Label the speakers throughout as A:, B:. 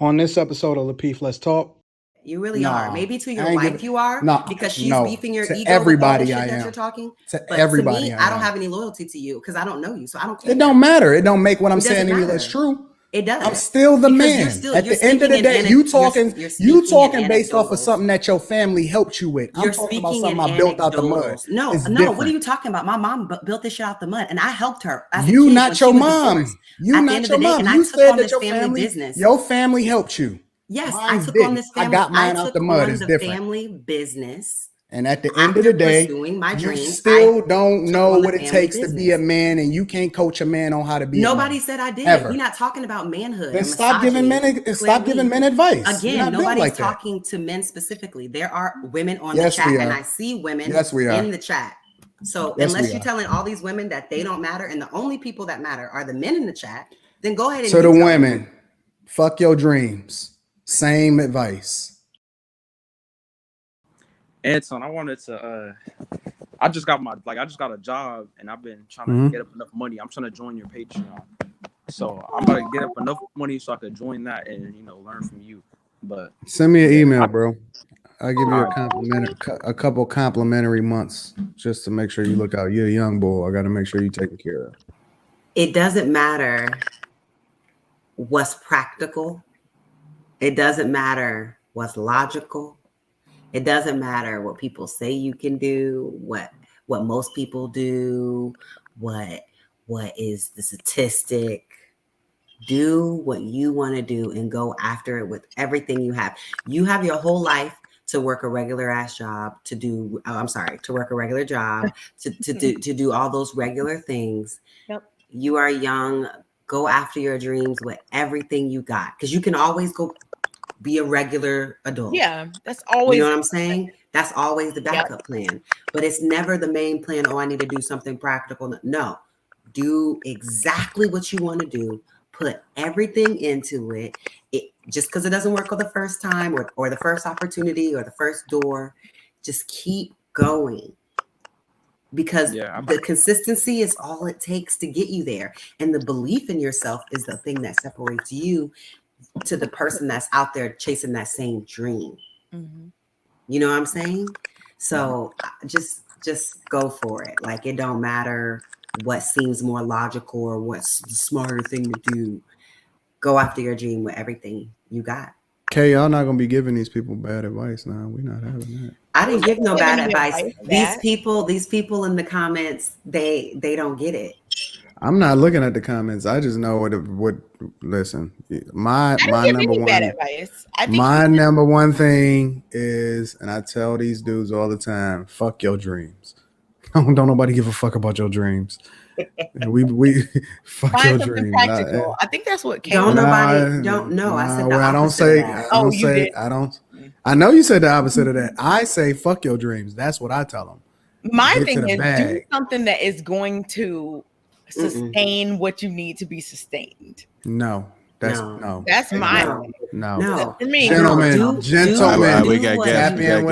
A: On this episode of Lapeef, Let's Talk.
B: You really are. Maybe to your
A: I ain't
B: wife
A: give-
B: you are,
A: No,
B: because she's
A: no.
B: beefing your
A: To
B: ego
A: everybody
B: with all
A: I
B: the shit that
A: am.
B: you're talking.
A: To
B: But
A: everybody
B: to me,
A: I
B: I don't
A: am.
B: have any loyalty to you because I don't know you, so I don't care.
A: It don't matter. It don't make what I'm
B: It doesn't
A: saying any
B: matter.
A: less true.
B: It does.
A: I'm still the
B: Because
A: man.
B: you're still-
A: At
B: you're
A: the end of the
B: speaking in
A: day, you
B: you're
A: talking
B: in
A: based off of
B: anecdotals.
A: something that your family helped you with. I'm
B: You're
A: talking about
B: speaking in
A: something I built out the mud.
B: anecdotals. No,
A: It's
B: what
A: different.
B: are you talking about? My mom built this shit out the mud, and I helped her as a
A: You
B: kid
A: not
B: when
A: your
B: she was
A: mom.
B: divorced.
A: You
B: At the
A: not
B: end of
A: your
B: the day,
A: mom.
B: and
A: You
B: I took
A: said
B: on
A: that
B: this
A: your
B: family business.
A: your family helped you.
B: Yes,
A: Mine
B: I took
A: didn't.
B: on this
A: I
B: family.
A: got mine out
B: took
A: the mud.
B: on
A: It's
B: the
A: different.
B: family business.
A: And at the end of
B: After
A: the day,
B: pursuing my
A: you
B: dreams,
A: still
B: I
A: don't
B: took
A: know
B: on the
A: what it
B: family
A: takes to be a
B: business.
A: man, and you can't coach a man on how to be
B: Nobody
A: a man.
B: said I did.
A: Ever.
B: We're not talking about manhood.
A: Then
B: and
A: stop giving
B: misogyny.
A: men advice. You're
B: Again,
A: not built
B: nobody's
A: like that.
B: talking to men specifically. There are women on
A: Yes,
B: the chat,
A: we
B: and
A: are.
B: I see women
A: Yes, we are.
B: in the chat. So
A: Yes,
B: unless
A: we
B: you're
A: are.
B: telling all these women that they don't matter, and the only people that matter are the men in the chat, then go ahead and
A: So the
B: you tell
A: women,
B: them.
A: fuck your dreams. Same advice.
C: Anton, I wanted to I just got a job, and I've been trying to get up enough money. I'm trying to join your Patreon. So I'm about to get up enough money so I could join that and learn from you. But
A: send me an email, bro. I'll give you a couple complimentary months just to make sure you look out. You're a young boy. I got to make sure you're taken care of.
B: It doesn't matter what's practical. It doesn't matter what's logical. It doesn't matter what people say you can do, what most people do, what is the statistic. Do what you want to do and go after it with everything you have. You have your whole life to work a regular ass job, to work a regular job, to do all those regular things.
D: Yep.
B: You are young. Go after your dreams with everything you got, because you can always go be a regular adult.
D: Yeah, that's always,
B: you know what I'm saying? That's always the backup plan, but it's never the main plan. Oh, I need to do something practical. No, do exactly what you want to do. Put everything into it. Just because it doesn't work on the first time or the first opportunity or the first door, just keep going, because the consistency is all it takes to get you there. And the belief in yourself is the thing that separates you to the person that's out there chasing that same dream.
D: Mm-hmm.
B: You know what I'm saying? So just go for it. Like, it don't matter what seems more logical or what's the smarter thing to do. Go after your dream with everything you got.
A: Okay, y'all not gonna be giving these people bad advice now. We're not having that.
B: I didn't give no bad advice. These people in the comments, they don't get it.
A: I'm not looking at the comments. I just know what listen. My number one bad advice. My number one thing is, and I tell these dudes all the time, fuck your dreams. Don't nobody give a fuck about your dreams. we fuck
D: Find
A: your dreams.
D: Practical. I think that's what
B: Kayla. Don't know. I said the opposite.
A: I know you said the opposite of that. I say fuck your dreams. That's what I tell them.
D: My thing is, do something that is going to sustain what you need to be sustained.
A: No. That's
D: my
A: no.
D: For me,
A: gentlemen.
E: We got gas.
A: Gentlemen,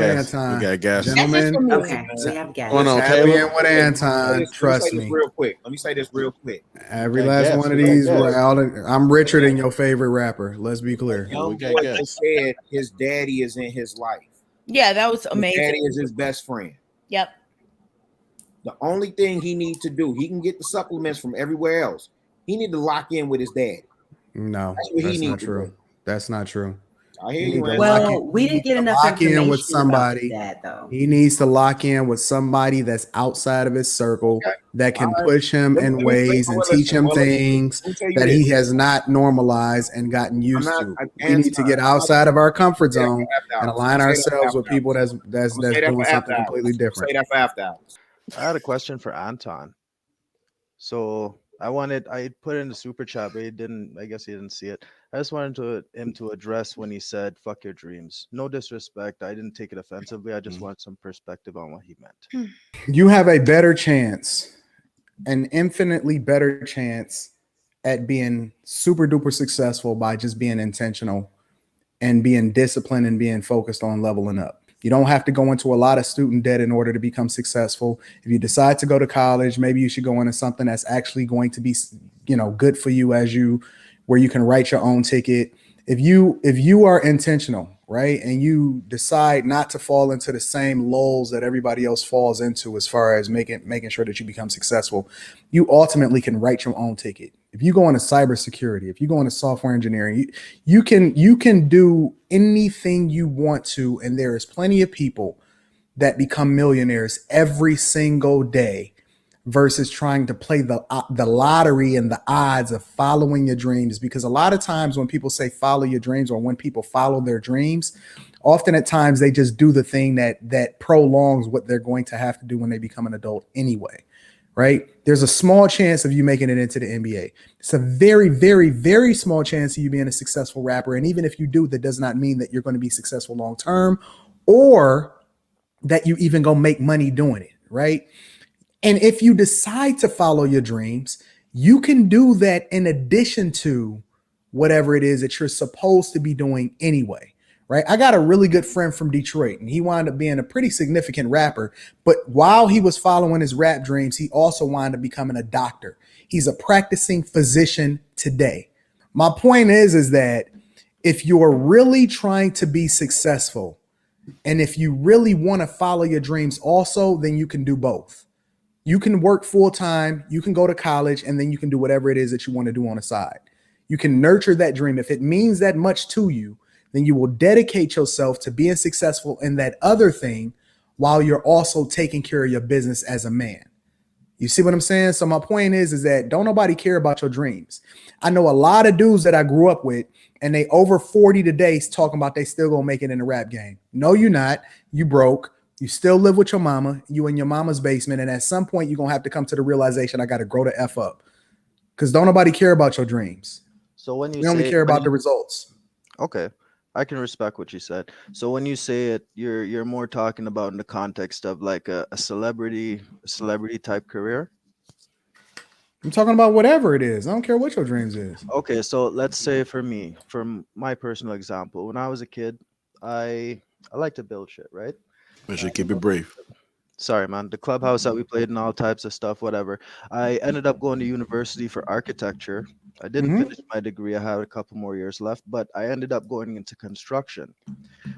B: okay. We have gas.
A: Tap in with Anton. Trust me.
F: Let me say this real quick.
A: Every last one of these, I'm richer than your favorite rapper. Let's be clear.
F: Young boy just said his daddy is in his life.
D: Yeah, that was amazing.
F: His daddy is his best friend.
D: Yep.
F: The only thing he needs to do, he can get the supplements from everywhere else. He need to lock in with his daddy.
A: No, that's not true. That's not true.
F: I hear you.
B: Well, we didn't get enough information
A: with somebody.
B: About that, though.
A: He needs to lock in with somebody that's outside of his circle that can push him in ways and teach him things that he has not normalized and gotten used to. We need to get outside of our comfort zone and align ourselves with people that's doing something completely different.
F: Say that for after hours.
E: I had a question for Anton. So I put in the super chat, but I guess he didn't see it. I just wanted him to address when he said, fuck your dreams. No disrespect. I didn't take it offensively. I just want some perspective on what he meant.
A: You have a better chance, an infinitely better chance at being super duper successful by just being intentional and being disciplined and being focused on leveling up. You don't have to go into a lot of student debt in order to become successful. If you decide to go to college, maybe you should go into something that's actually going to be, good for you where you can write your own ticket if you are intentional, right, and you decide not to fall into the same lulls that everybody else falls into as far as making sure that you become successful, you ultimately can write your own ticket. If you go into cybersecurity, if you go into software engineering, you can do anything you want to, and there is plenty of people that become millionaires every single day versus trying to play the lottery and the odds of following your dreams. Because a lot of times when people say follow your dreams, or when people follow their dreams, often at times they just do the thing that prolongs what they're going to have to do when they become an adult anyway, right? There's a small chance of you making it into the NBA. It's a very, very, very small chance of you being a successful rapper. And even if you do, that does not mean that you're going to be successful long term, or that you even go make money doing it, right? And if you decide to follow your dreams, you can do that in addition to whatever it is that you're supposed to be doing anyway, right? I got a really good friend from Detroit, and he wound up being a pretty significant rapper. But while he was following his rap dreams, he also wound up becoming a doctor. He's a practicing physician today. My point is that if you're really trying to be successful, and if you really want to follow your dreams also, then you can do both. You can work full time, you can go to college, and then you can do whatever it is that you want to do on the side. You can nurture that dream. If it means that much to you, then you will dedicate yourself to being successful in that other thing while you're also taking care of your business as a man. You see what I'm saying? So my point is that don't nobody care about your dreams. I know a lot of dudes that I grew up with, and they over 40 today talking about they still gonna make it in the rap game. No, you're not. You broke. You still live with your mama. You in your mama's basement. And at some point, you're going to have to come to the realization, I got to grow the F up. Because don't nobody care about your dreams.
E: So when you
A: they only care about the results.
E: Okay. I can respect what you said. So when you say it, you're more talking about in the context of like a celebrity type career.
A: I'm talking about whatever it is. I don't care what your dreams is.
E: Okay. So let's say for me, from my personal example, when I was a kid, I like to build shit, right?
G: Make sure you keep it brief.
E: Sorry, man. The clubhouse that we played and all types of stuff, whatever. I ended up going to university for architecture. I didn't finish my degree. I had a couple more years left, but I ended up going into construction,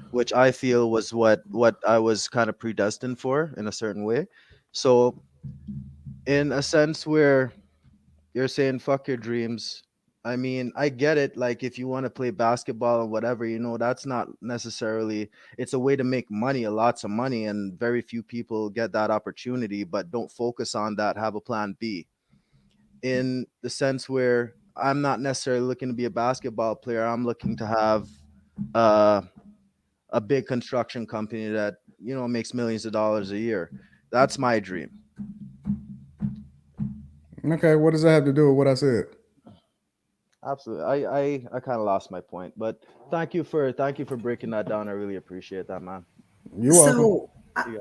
E: which I feel was what I was kind of predestined for in a certain way. So in a sense where you're saying fuck your dreams, I mean, I get it. Like if you want to play basketball and whatever, that's not necessarily, it's a way to make money, lots of money, and very few people get that opportunity, but don't focus on that. Have a plan B. In the sense where I'm not necessarily looking to be a basketball player. I'm looking to have a big construction company that, makes millions of dollars a year. That's my dream.
A: Okay. What does that have to do with what I said?
E: Absolutely. I kind of lost my point, but thank you for breaking that down. I really appreciate that, man.
A: You're welcome.
B: So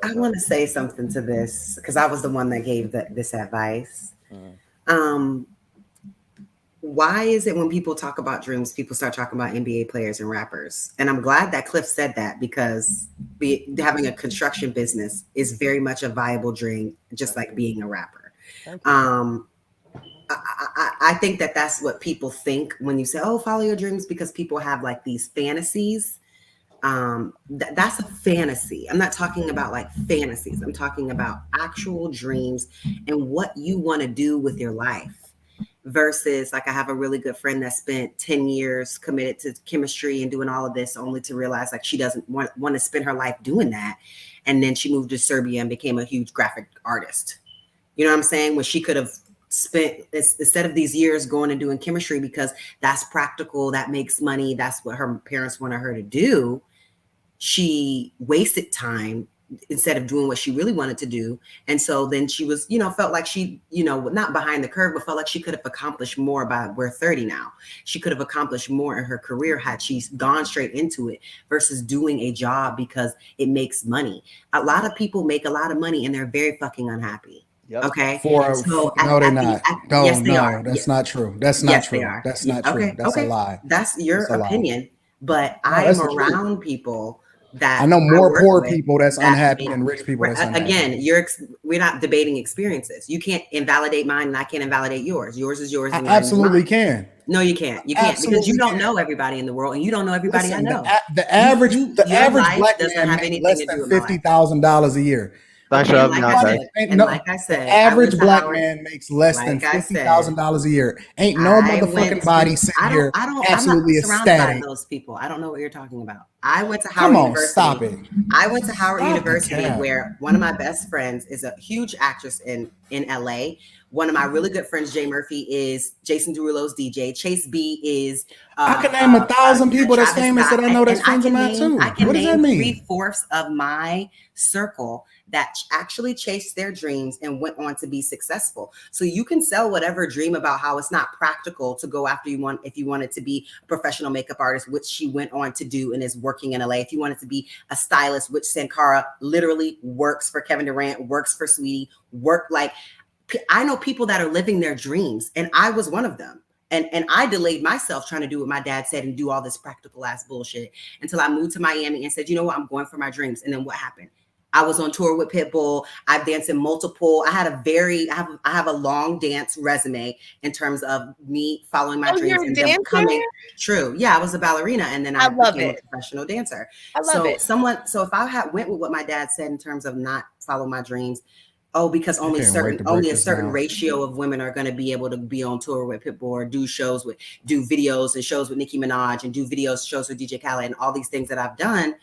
B: I want to say something to this because I was the one that gave this advice. Why is it when people talk about dreams, people start talking about NBA players and rappers? And I'm glad that Cliff said that because having a construction business is very much a viable dream, just like being a rapper. I think that's what people think when you say, oh, follow your dreams, because people have like these fantasies. That's a fantasy. I'm not talking about like fantasies. I'm talking about actual dreams and what you want to do with your life versus like I have a really good friend that spent 10 years committed to chemistry and doing all of this only to realize like she doesn't want to spend her life doing that. And then she moved to Serbia and became a huge graphic artist. You know what I'm saying? When she could have spent instead of these years going and doing chemistry because that's practical, that makes money, that's what her parents wanted her to do, she wasted time instead of doing what she really wanted to do. And so then she was, felt like she, not behind the curve, but felt like she could have accomplished more we're 30 now. She could have accomplished more in her career had she gone straight into it versus doing a job because it makes money. A lot of people make a lot of money and they're very fucking unhappy. Yep. Okay.
A: No, they're not.
B: Yes, they are.
A: That's not true. That's not true. That's not true.
B: Okay.
A: That's a lie.
B: That's your opinion. But I am around people that
A: I know more
B: work
A: poor
B: with
A: people that's
B: that
A: unhappy
B: make-
A: than rich people that's unhappy.
B: Again, we're not debating experiences. You can't invalidate mine and I can't invalidate yours. Yours is yours.
A: I
B: And mine is
A: absolutely
B: mine.
A: can.
B: No, you can't. You can't, because you
A: Absolutely
B: don't
A: can.
B: know everybody in the world and you don't know everybody
A: Listen,
B: I know.
A: the average
B: Your life
A: black
B: doesn't
A: man
B: have
A: makes
B: anything
A: less
B: to do
A: than
B: with my life.
A: $50,000 a year.
E: Thanks for
B: And
E: having me
B: like
E: on,
B: I
E: guys.
B: said,
A: Ain't
B: and
A: no,
B: like I
A: the
B: said,
A: average black
B: Howard,
A: man makes less than
B: like I said,
A: $50,000 a year. Ain't no motherfucking body sitting here
B: I'm not
A: absolutely
B: surrounded by
A: ecstatic.
B: those people. I don't know what you're talking about. I went to
A: Come
B: Howard
A: on,
B: University.
A: stop it.
B: I went to Howard
A: Stop the
B: University,
A: cap.
B: where one of my best friends is a huge actress in LA. One of my really good friends, Jay Murphy, is Jason Derulo's DJ. Chase B is
A: I can name 1,000 people that's
B: Travis
A: famous
B: Scott.
A: that I know that's
B: And
A: friends of mine too.
B: I can
A: What does that
B: name
A: mean?
B: 3/4 of my circle that actually chased their dreams and went on to be successful. So you can sell whatever dream about how it's not practical to go after if you wanted to be a professional makeup artist, which she went on to do and is working in LA. If you wanted to be a stylist, which Sankara literally works for Kevin Durant, works for Sweetie, I know people that are living their dreams, and I was one of them. And I delayed myself trying to do what my dad said and do all this practical ass bullshit until I moved to Miami and said, you know what, I'm going for my dreams. And then what happened? I was on tour with Pitbull. I've danced in multiple. I have a long dance resume in terms of me following my dreams and them coming true. Yeah, I was a ballerina, and then I became a professional dancer.
D: I love it.
B: So if I went with what my dad said in terms of not follow my dreams, because only a certain ratio of women are going to be able to be on tour with Pitbull or do videos and shows with Nicki Minaj and do shows with DJ Khaled and all these things that I've done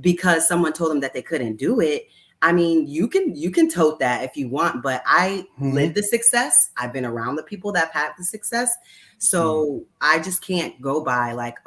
B: because someone told them that they couldn't do it. I mean, you can tote that if you want, but I lived the success. I've been around the people that have had the success. So I just can't go by like,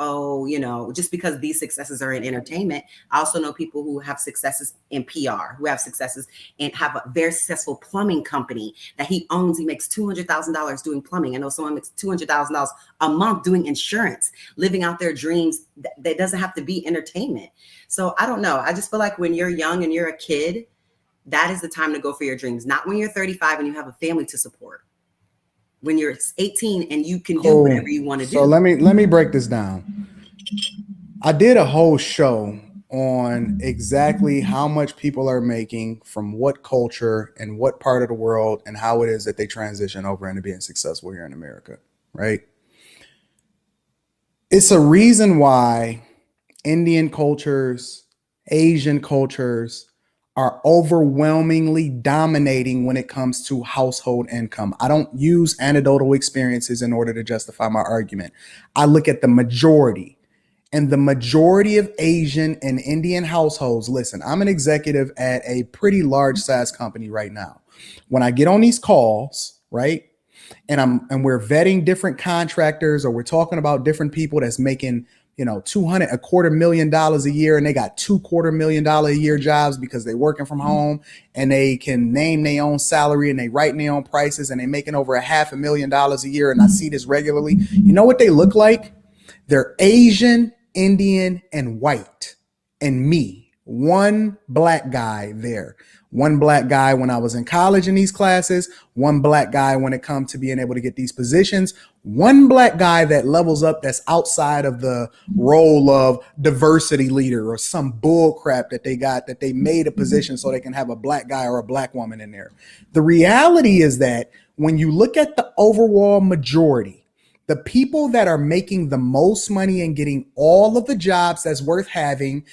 B: just because these successes are in entertainment. I also know people who have successes in PR, who have successes and have a very successful plumbing company that he owns. He makes $200,000 doing plumbing. I know someone makes $200,000 a month doing insurance, living out their dreams. That doesn't have to be entertainment. So I don't know. I just feel like when you're young and you're a kid, that is the time to go for your dreams. Not when you're 35 and you have a family to support. When you're 18 and you can do whatever you want to do.
A: So let me break this down. I did a whole show on exactly how much people are making from what culture and what part of the world and how it is that they transition over into being successful here in America, right? It's a reason why Indian cultures, Asian cultures are overwhelmingly dominating when it comes to household income. I don't use anecdotal experiences in order to justify my argument. I look at the majority, and the majority of Asian and Indian households. Listen, I'm an executive at a pretty large size company right now. When I get on these calls, right, and we're vetting different contractors, or we're talking about different people that's making $250,000 a year, and they got $250,000 a year jobs because they're working from home and they can name their own salary and they write their own prices and they're making over $500,000 a year. And I see this regularly. You know what they look like? They're Asian, Indian, and white, and me, one black guy there. One black guy when I was in college in these classes, one black guy when it comes to being able to get these positions, one black guy that levels up that's outside of the role of diversity leader or some bull crap that they got, that they made a position so they can have a black guy or a black woman in there. The reality is that when you look at the overall majority, the people that are making the most money and getting all of the jobs that's worth having,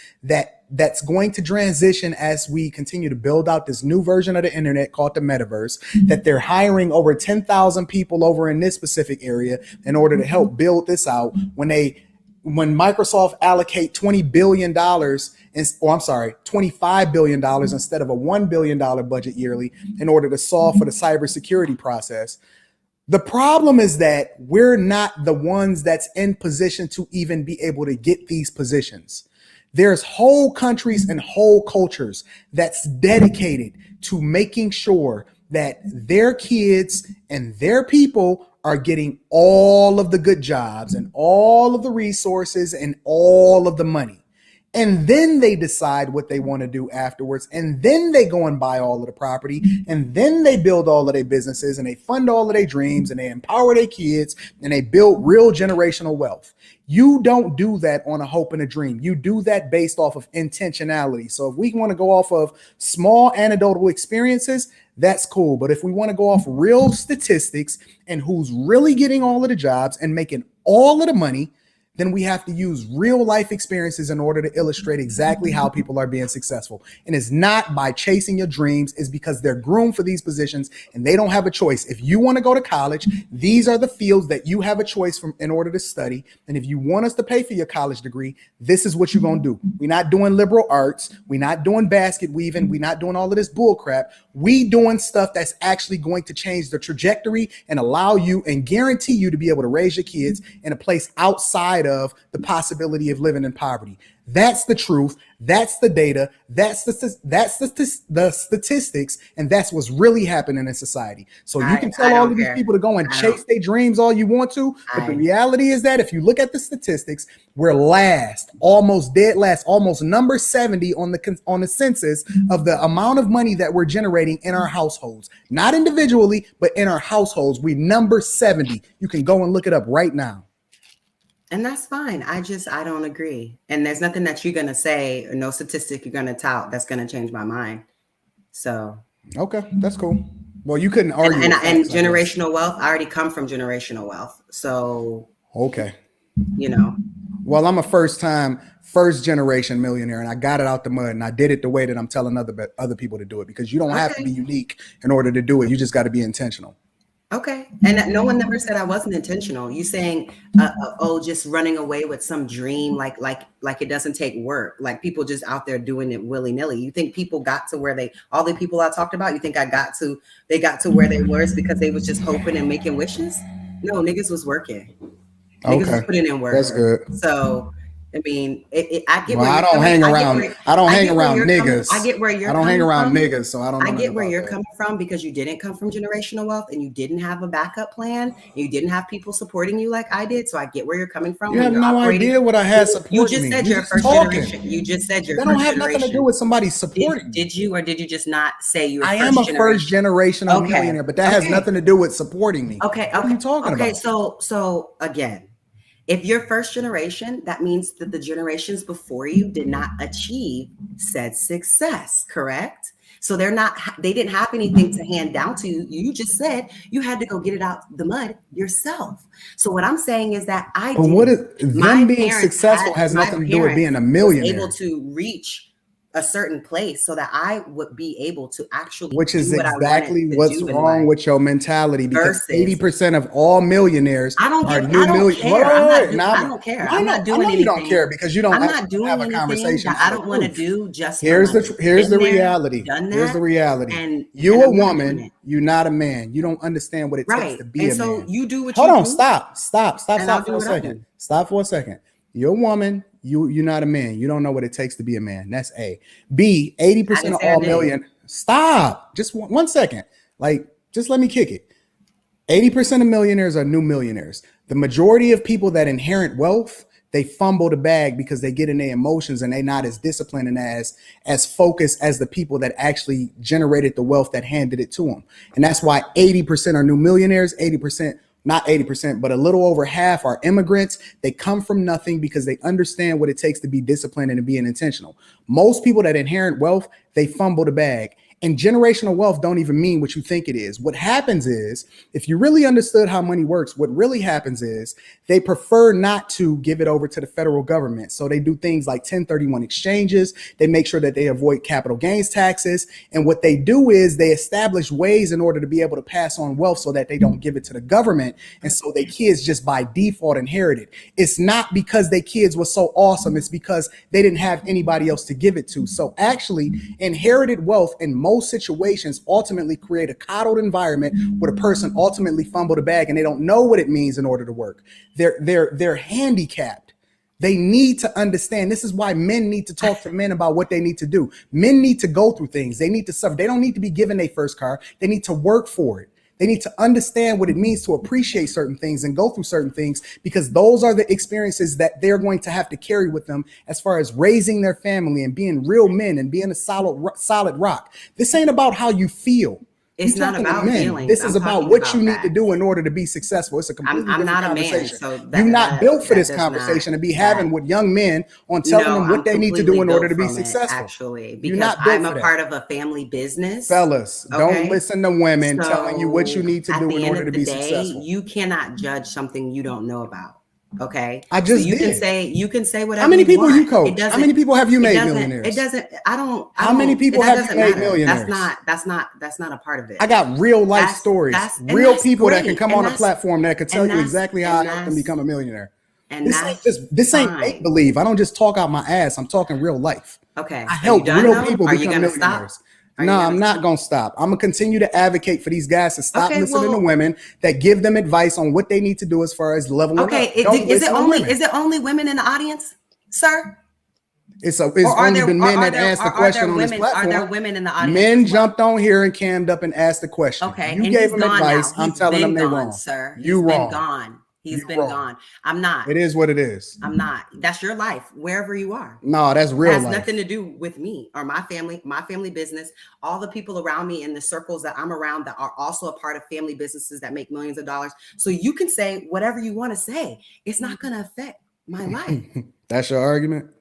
A: that's going to transition as we continue to build out this new version of the internet called the metaverse, that they're hiring over 10,000 people over in this specific area in order to help build this out. When Microsoft allocate $25 billion instead of a $1 billion budget yearly in order to solve for the cybersecurity process. The problem is that we're not the ones that's in position to even be able to get these positions. There's whole countries and whole cultures that's dedicated to making sure that their kids and their people are getting all of the good jobs and all of the resources and all of the money. And then they decide what they want to do afterwards. And then they go and buy all of the property. And then they build all of their businesses and they fund all of their dreams and they empower their kids and they build real generational wealth. You don't do that on a hope and a dream. You do that based off of intentionality. So if we want to go off of small anecdotal experiences, that's cool. But if we want to go off real statistics and who's really getting all of the jobs and making all of the money, then we have to use real life experiences in order to illustrate exactly how people are being successful. And it's not by chasing your dreams, it's because they're groomed for these positions and they don't have a choice. If you want to go to college, these are the fields that you have a choice from in order to study. And if you want us to pay for your college degree, this is what you're going to do. We're not doing liberal arts. We're not doing basket weaving. We're not doing all of this bull crap. We doing stuff that's actually going to change the trajectory and allow you and guarantee you to be able to raise your kids in a place outside of the possibility of living in poverty. That's the truth. That's the data. That's the statistics, and that's what's really happening in society. So you can tell all of these people to go and chase their dreams all you want to, but the reality is that if you look at the statistics, we're last, almost dead last, almost number 70 on the census of the amount of money that we're generating in our households, not individually, but in our households. We number 70. You can go and look it up right now.
B: And that's fine. I don't agree. And there's nothing that you're going to say or no statistic you're going to tout that's going to change my mind. So. Okay,
A: that's cool. Well, you couldn't argue.
B: And generational wealth, I already come from generational wealth. So.
A: Okay.
B: You know.
A: Well, I'm a first generation millionaire and I got it out the mud and I did it the way that I'm telling other people to do it, because you don't have to be unique in order to do it. You just got to be intentional.
B: Okay. And no one never said I wasn't intentional. You saying, just running away with some dream, like it doesn't take work, like people just out there doing it willy nilly. You think people got to where all the people I talked about, you think they got to where they were because they was just hoping and making wishes? No, niggas was working. Niggas was putting in work.
A: That's good.
B: So, I mean, I get
A: where I don't hang around. I don't hang around niggas.
B: I get where you're.
A: I don't hang around niggas, so I don't.
B: I get where you're coming from because you didn't come from generational wealth and you didn't have a backup plan. You didn't have people supporting you like I did. So I get where you're coming from.
A: You have no idea what I had supporting me.
B: You just said you're first generation. You just said you're.
A: That don't have nothing to do with somebody supporting.
B: Did you or did you just not say you?
A: I am a first generational millionaire, but that has nothing to do with supporting me.
B: Okay.
A: What are you talking about?
B: So again. If you're first generation, that means that the generations before you did not achieve said success, correct? So they didn't have anything to hand down to you. You just said you had to go get it out the mud yourself. So what I'm saying is that
A: them being successful has nothing to do with being a millionaire.
B: Able to reach a certain place so that I would be able to actually,
A: which is exactly what's wrong with your mentality, because 80% of all millionaires
B: are new millionaires. I don't care. I'm not doing anything.
A: You don't care because you don't have a conversation.
B: I don't want to do just.
A: Here's the reality. Here's the reality. And you're a woman.'re not a man. You don't understand what it takes to be a man.
B: So you do what
A: Hold
B: you
A: on.
B: do.
A: Stop for a second. Stop for a second. You're a woman. You're not a man. You don't know what it takes to be a man. That's A. B, 80% of all million. Stop. Just 1 second. Just let me kick it. 80% of millionaires are new millionaires. The majority of people that inherit wealth, they fumble the bag because they get in their emotions and they're not as disciplined and as focused as the people that actually generated the wealth that handed it to them. And that's why 80% are new millionaires, 80%. Not 80%, but a little over half are immigrants. They come from nothing because they understand what it takes to be disciplined and to be intentional. Most people that inherit wealth, they fumble the bag. And generational wealth don't even mean what you think it is. What happens is, if you really understood how money works, what really happens is they prefer not to give it over to the federal government. So they do things like 1031 exchanges. They make sure that they avoid capital gains taxes. And what they do is they establish ways in order to be able to pass on wealth so that they don't give it to the government. And so their kids just by default inherit it. It's not because their kids were so awesome. It's because they didn't have anybody else to give it to. So actually, inherited wealth in most situations ultimately create a coddled environment where the person ultimately fumbled the bag and they don't know what it means in order to work. They're handicapped. They need to understand. This is why men need to talk to men about what they need to do. Men need to go through things. They need to suffer. They don't need to be given their first car. They need to work for it. They need to understand what it means to appreciate certain things and go through certain things, because those are the experiences that they're going to have to carry with them as far as raising their family and being real men and being a solid rock. This ain't about how you feel.
B: It's not about feelings.
A: This is about what you need to do in order to be successful. It's a completely different conversation.
B: I'm not a man, so
A: you're not built for this conversation to be having with young men on telling them what they need to do in order to be successful.
B: Actually, because I'm a part of a family business.
A: Fellas, don't listen to women telling you what you need to do in order to be successful.
B: You cannot judge something you don't know about. Okay,
A: I just
B: you can say whatever.
A: How many people you coach? How many people have you made millionaires?
B: It doesn't.
A: How many people have you made millionaires?
B: That's not a part of it.
A: I got real life stories, real people that can come on a platform that can tell you exactly how I helped them become a millionaire. And this ain't make believe. I don't just talk out my ass. I'm talking real life.
B: Okay,
A: I help real people become millionaires. No, I'm not going to stop. I'm going to continue to advocate for these guys to stop listening to women that give them advice on what they need to do as far as leveling up.
B: Is it only women in the audience, sir?
A: It's only the men that asked the question on this platform.
B: Are there women in the audience?
A: Men jumped on here and cammed up and asked the question.
B: Okay,
A: you gave them advice. I'm telling them they're wrong.
B: Sir,
A: you wrong.
B: Gone. He's been gone. I'm not.
A: It is what it is.
B: I'm not. That's your life, wherever you are.
A: No, that's real life.
B: It has nothing to do with me or my family business. All the people around me in the circles that I'm around that are also a part of family businesses that make millions of dollars. So you can say whatever you want to say. It's not going to affect my life.
A: That's your argument?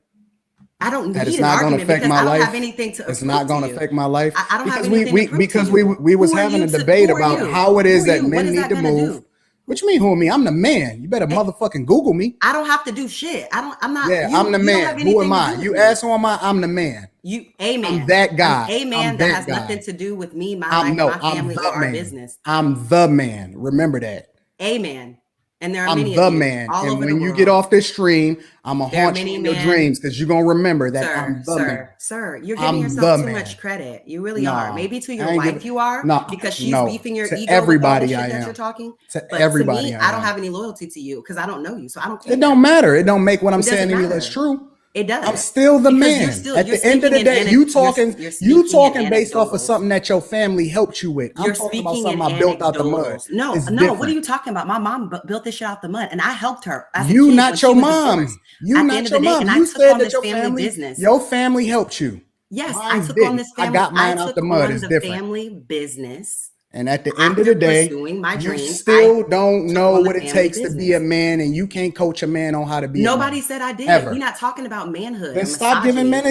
B: I don't need
A: it's not going to affect my life.
B: I don't have anything to.
A: It's not going to affect my life.
B: I don't have anything
A: because we was having a debate about how it is that men need to move. What you mean, who me? I'm the man. You better motherfucking Google me.
B: I don't have to do shit. I'm not.
A: Yeah, I'm the man. Who am I? You ask who am I? I'm the man.
B: Man.
A: I'm that guy.
B: A man that has nothing to do with me, my life, my family, or our business.
A: I'm the man. Remember that.
B: A man. And there are
A: I'm
B: many
A: the
B: of you
A: man.
B: all
A: And
B: over
A: when
B: the
A: you
B: world.
A: get off this stream, I'm going to haunt you in your dreams because you're going to remember that I'm the man.
B: Sir, you're giving yourself too much credit. You really are. Maybe to your wife you are because she's beefing your ego
A: everybody
B: with all the shit
A: I am.
B: that you're talking.
A: But everybody
B: to me, I don't have any loyalty to you because I don't know you. So I don't care.
A: It don't matter. It don't make what I'm saying any less true.
B: It does.
A: I'm still the man. At the end of the day, you talking based off of something that your family helped you with. I'm talking about something I built out the mud.
B: No. What are you talking about? My mom built this shit out the mud, and I helped her.
A: You not your mom. You not your mom. You said that your family helped you.
B: Yes, I took on this family.
A: I got mine out the mud. It's different.
B: Family business.
A: And at the end of the day, you still don't know what it takes to be a man, and you can't coach a man on how to be.
B: Nobody said I did. We're not talking about manhood.
A: Then stop giving men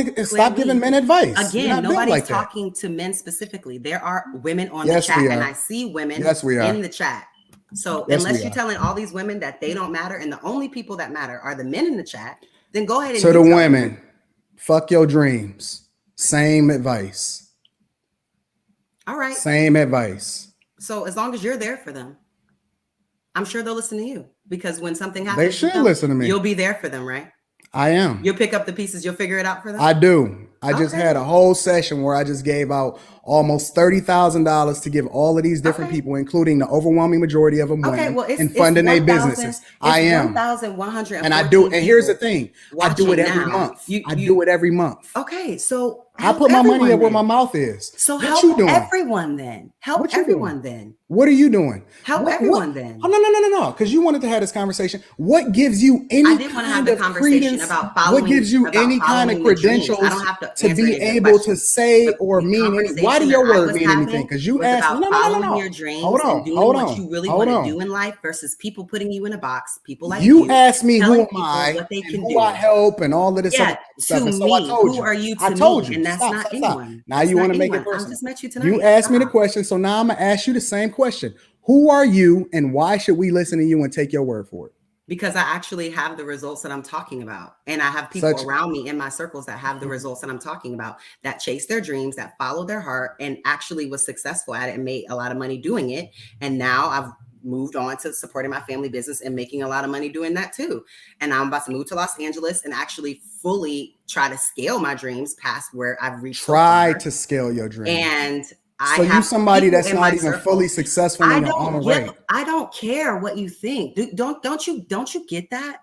A: advice.
B: Again, nobody's talking to men specifically. There are women on the chat, and I see women in the chat. So unless you're telling all these women that they don't matter, and the only people that matter are the men in the chat, then go ahead and.
A: So the women, fuck your dreams. Same advice.
B: All right.
A: Same advice.
B: So as long as you're there for them, I'm sure they'll listen to you because when something happens,
A: they should listen to me.
B: You'll be there for them, right?
A: I am.
B: You'll pick up the pieces. You'll figure it out for them.
A: I do. I just had a whole session where I just gave out almost $30,000 to give all of these different people, including the overwhelming majority of them women, and funding their businesses. I am.
B: 1,100.
A: And I do. And here's the thing. I do it every month. I do it every month.
B: Okay. So
A: I put my money up where my mouth is.
B: So help everyone then. Help everyone then.
A: What are you doing?
B: Help everyone then.
A: Oh, no. Because you wanted to have this conversation. What gives you any kind of credence? What gives you any kind of credentials to be able to say or mean anything? Why do your word mean anything? Because you asked me.
B: Following your dreams and doing what you really want to do in life versus people putting you in a box. People like
A: you asked me who am I, who I help, and all of this other stuff. And so I told you.
B: Who are you to
A: I told you.
B: And that's not anyone.
A: Now you want to make it personal.
B: I just met you tonight.
A: You asked me the question, so now I'm gonna ask you the same question. Who are you, and why should we listen to you and take your word for it?
B: Because I actually have the results that I'm talking about. And I have people around me in my circles that have the results that I'm talking about, that chase their dreams, that follow their heart, and actually was successful at it and made a lot of money doing it. And now I've moved on to supporting my family business and making a lot of money doing that too. And I'm about to move to Los Angeles and actually fully try to scale my dreams past where I've reached.
A: Try to scale your dreams.
B: And
A: so you somebody that's not even fully successful in your own way.
B: I don't care what you think. Don't you get that?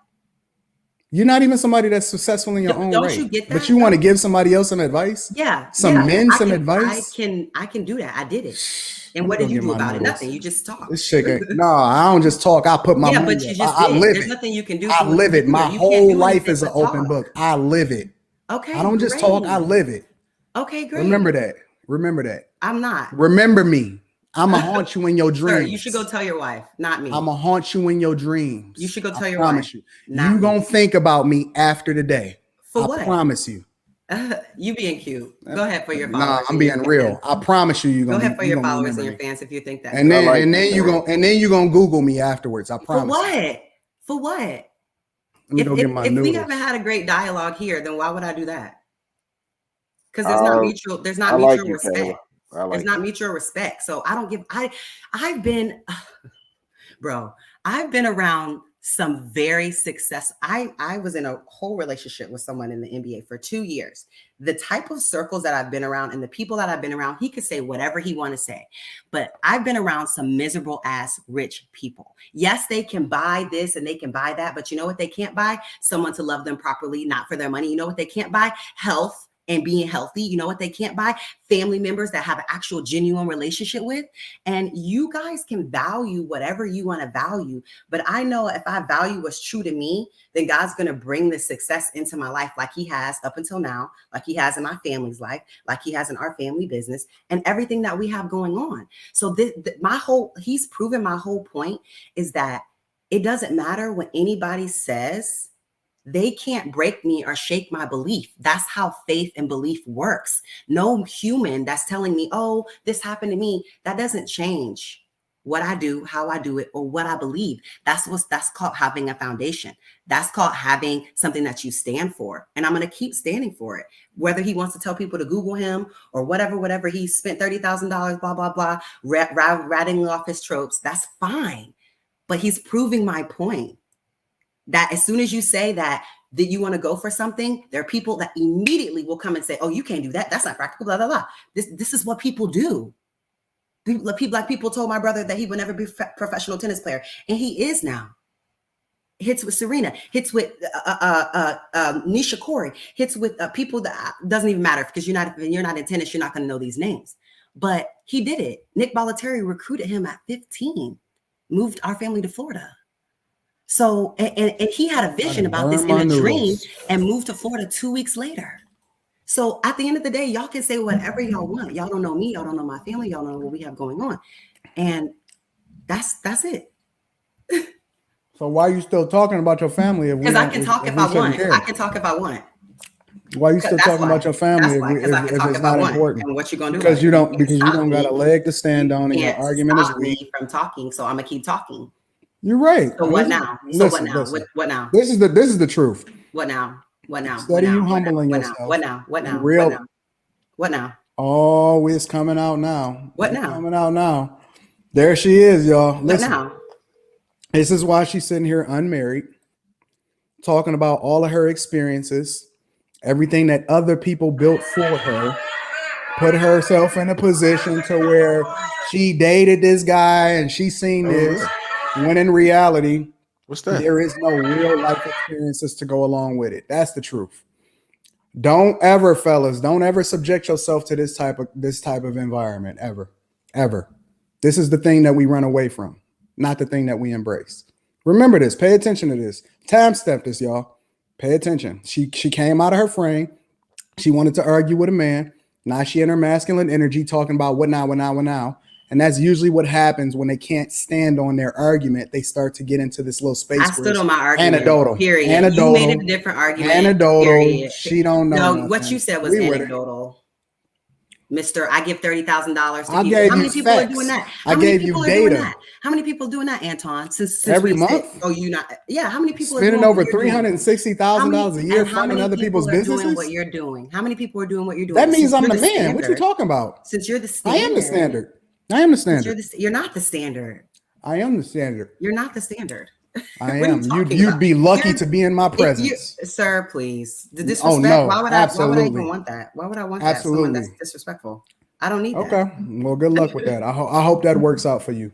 A: You're not even somebody that's successful in your own way.
B: Don't you get that?
A: But you want to give somebody else some advice?
B: Yeah.
A: Some men some advice?
B: I can do that. I did it. And what
A: Let
B: did
A: me
B: you
A: go
B: do
A: get my
B: about it?
A: noodles.
B: Nothing. You just talk.
A: This shit ain't, no, I don't just talk. I put my
B: Yeah,
A: money
B: but you
A: up.
B: just
A: I
B: did.
A: live
B: There's
A: it.
B: nothing you can do.
A: I
B: to
A: live it. My
B: you can't
A: whole
B: do
A: life
B: anything
A: is an
B: but
A: open
B: talk.
A: book. I live it.
B: Okay,
A: I don't just talk. I live it.
B: Okay, great.
A: Remember that. Remember that.
B: I'm not.
A: Remember me. I'ma haunt you in your dreams.
B: Sir, you should go tell your wife, not me.
A: I'ma haunt you in your dreams.
B: You should go tell
A: I
B: your
A: promise
B: wife.
A: you.
B: Not
A: You
B: me.
A: gonna think about me after the day.
B: For
A: I
B: what?
A: promise you.
B: You being cute. Go ahead for your
A: Nah,
B: followers.
A: I'm
B: and your
A: being real.
B: fans.
A: I promise you. You
B: Go
A: gonna
B: ahead for your followers and
A: remember
B: your
A: me.
B: fans if you think that.
A: And then
F: like
A: you gonna Google me afterwards. I
B: For
A: promise.
B: what? For what?
A: Let me go get my
B: If we
A: noodles.
B: haven't had a great dialogue here, then why would I do that? Because there's not
F: I like
B: mutual
F: you,
B: respect.
F: Kayla. I like
B: There's not
F: you.
B: mutual respect. So I don't give. I've been, bro. I've been around some very successful. I was in a whole relationship with someone in the NBA for 2 years. The type of circles that I've been around and the people that I've been around, he could say whatever he want to say. But I've been around some miserable ass rich people. Yes, they can buy this and they can buy that, but you know what they can't buy? Someone to love them properly, not for their money. You know what they can't buy? Health and being healthy. You know what they can't buy? Family members that have an actual genuine relationship with. And you guys can value whatever you want to value. But I know if I value what's true to me, then God's going to bring the success into my life like he has up until now, like he has in my family's life, like he has in our family business and everything that we have going on. So he's proven my whole point is that it doesn't matter what anybody says. They can't break me or shake my belief. That's how faith and belief works. No human that's telling me, oh, this happened to me, that doesn't change what I do, how I do it, or what I believe. That's called having a foundation. That's called having something that you stand for. And I'm going to keep standing for it. Whether he wants to tell people to Google him or whatever, he spent $30,000, blah, blah, blah, rattling off his tropes. That's fine. But he's proving my point. That as soon as you say that you want to go for something, there are people that immediately will come and say, oh, you can't do that. That's not practical, blah, blah, blah. This is what people do. People told my brother that he would never be a professional tennis player. And he is now. Hits with Serena, hits with Nisha Corey, hits with people that doesn't even matter because you're not in tennis, you're not going to know these names. But he did it. Nick Bollettieri recruited him at 15, moved our family to Florida. So, and he had a vision about this in a dream and moved to Florida 2 weeks later. So at the end of the day, y'all can say whatever y'all want. Y'all don't know me. Y'all don't know my family. Y'all don't know what we have going on. And that's it.
A: So why are you still talking about your family?
B: Because I can talk if I want. I can talk if I want.
A: Why are you still talking about your family if it's not important?
B: And what you gonna do?
A: Because you don't got a leg to stand on and your argument is weak.
B: From talking, so I'm gonna keep talking.
A: You're right.
B: So what now? What now?
A: This is the truth.
B: What now?
A: Steady you humbling yourself.
B: What now? What now?
A: Oh, it's coming out now.
B: What now?
A: Coming out now. There she is, y'all. Listen.
B: What now?
A: This is why she's sitting here unmarried, talking about all of her experiences, everything that other people built for her, put herself in a position to where she dated this guy and she seen this, when in reality,
G: what's that?
A: There is no real life experiences to go along with it. That's the truth. Don't ever, fellas, subject yourself to this type of environment ever. This is the thing that we run away from, not the thing that we embrace. Remember this. Pay attention to this. Timestamp this, y'all. Pay attention. She came out of her frame. She wanted to argue with a man. Now she in her masculine energy talking about what now. And that's usually what happens when they can't stand on their argument. They start to get into this little space.
B: I stood on my argument.
A: Anecdotal.
B: Period.
A: Anecdotal.
B: You made a different argument.
A: Anecdotal.
B: Period.
A: She don't know.
B: No,
A: nothing.
B: what you said was anecdotal. Mr. I give $30,000 to people.
A: How many people
B: are doing that?
A: I gave you data.
B: How many people are doing that, Anton? Since
A: every month?
B: Oh, you not? Yeah. How many people
A: spending
B: are
A: over $360,000 a year funding other people's businesses?
B: Doing what you're doing? How many people are doing what you're doing?
A: That means I'm the man. What you talking about?
B: Since you're the standard.
A: I am the standard. I am the standard.
B: You're not the standard.
A: I am the standard.
B: You're not the standard.
A: I am. You'd be lucky to be in my presence.
B: Sir, please. The disrespect.
A: Oh, no,
B: why would
A: absolutely.
B: I even want that? Why would I want
A: absolutely.
B: that? Someone that's disrespectful. I don't need that.
A: Okay. Well, good luck with that. I hope that works out for you.